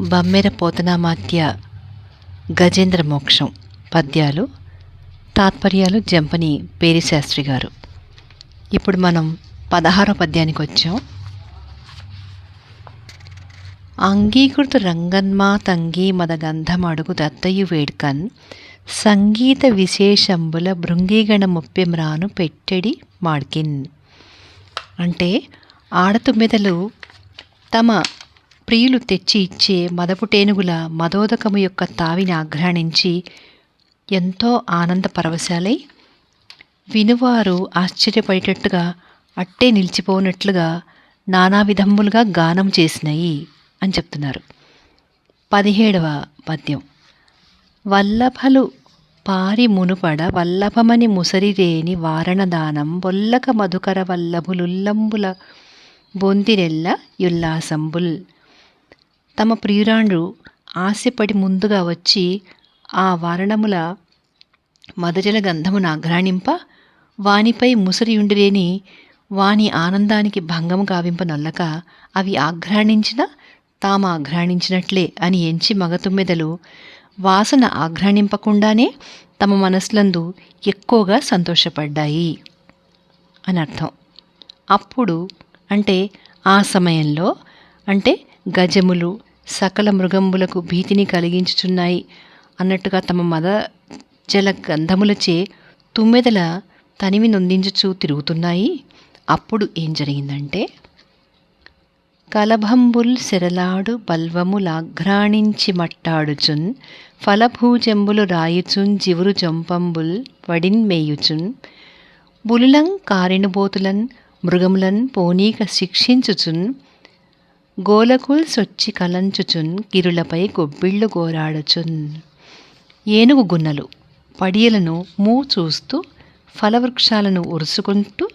బమ్మెర పోతనామాత్య గజేంద్ర మోక్షం పద్యాలు తాత్పర్యాలు జంపని పేరిశాస్త్రి గారు. ఇప్పుడు మనం 16వ పద్యానికి వచ్చాం. అంగీకృత రంగన్మా తంగీ మదగంధమడుగు దత్తయు వేడ్కన్ సంగీత విశేషంబుల భృంగీగణముప్పెమ్రాను పెట్టెడి మాడ్కిన్. అంటే ఆడతుమ్మెదలు తమ ప్రియులు తెచ్చి ఇచ్చే మదపుటేనుగుల మదోదకము యొక్క తావిని ఆఘ్రాణించి ఎంతో ఆనంద పరవశాలై వినువారు ఆశ్చర్యపడేటట్టుగా అట్టే నిలిచిపోనట్లుగా నానా విధములుగా గానం చేసినాయి అని చెప్తున్నారు. 17వ పద్యం. వల్లభలు పారి మునుపడ వల్లభమని ముసరిరేని వారణదానం బొల్లక మధుకర వల్లభులుల్లంబుల బొందిరెల్ల యుల్లాసంబుల్. తమ ప్రియురాండ్రు ఆశపడి ముందుగా వచ్చి ఆ వారణముల మదజల గంధమును ఆఘ్రాణింప వానిపై ముసరియుండిరేని వాని ఆనందానికి భంగము గావింపనొల్లక అవి ఆఘ్రాణించిన తాము ఆఘ్రాణించినట్లే అని ఎంచి మగతుమ్మెదలు వాసన ఆఘ్రాణింపకుండానే తమ మనస్లందు ఎక్కువగా సంతోషపడ్డాయి అని అర్థం. అప్పుడు అంటే ఆ సమయంలో అంటే గజములు సకల మృగంబులకు భీతిని కలిగించుచున్నాయి అన్నట్టుగా తమ మద జల గంధములచే తుమ్మెదల తనివి నొందించుచూ తిరుగుతున్నాయి. అప్పుడు ఏం జరిగిందంటే కలభంబుల్ సెరలాడు బల్వములాఘ్రాణించి మట్టాడుచున్ ఫలభూజంబులు రాయుచున్ జివురు జంపంబుల్ వడిన్ మేయుచున్ బులులం కారెనుబోతులన్ మృగములన్ పోనీక శిక్షించుచున్ గోలకుల్ సొచ్చి కలంచుచున్ గిరులపై గొబ్బిళ్ళు గోరాడుచున్. ఏనుగు గున్నలు పడియలను చూస్తూ ఫలవృక్షాలను ఉరుసుకుంటూ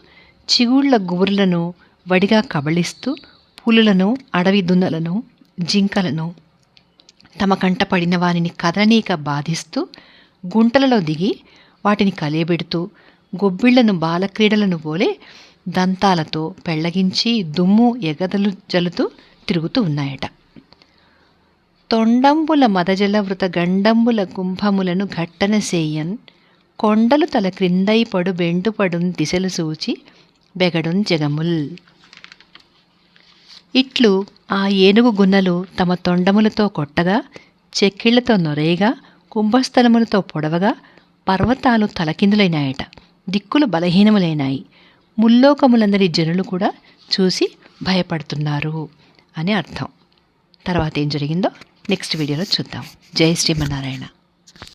చిగుళ్ల గుబురులను వడిగా కబళిస్తూ పులులను అడవి దున్నలను జింకలను తమ కంట పడిన వానిని కదలనీక బాధిస్తూ గుంటలలో దిగి వాటిని కలేబెడుతూ గొబ్బిళ్లను బాలక్రీడలను పోలే దంతాలతో పెళ్లగించి దుమ్ము ఎగదలు జలుతూ తిరుగుతూ ఉన్నాయట. తొండంబుల మదజల వృత గండంబుల కుంభములను ఘట్టన సేయన్ కొండలు తల క్రిందై పడు బెండుపడున్ దిశలు సూచి బెగడున్ జగముల్. ఇట్లు ఆ ఏనుగు గున్నలు తమ తొండములతో కొట్టగా చెక్కిళ్లతో నొరేయగా కుంభస్థలములతో పొడవగా పర్వతాలు తలకిందులైనాయట. దిక్కులు బలహీనములైనాయి. ముల్లోకములందరి జనులు కూడా చూసి భయపడుతున్నారు అని అర్థం. తర్వాత ఏం జరిగిందో నెక్స్ట్ వీడియోలో చూద్దాం. జై శ్రీమన్నారాయణ.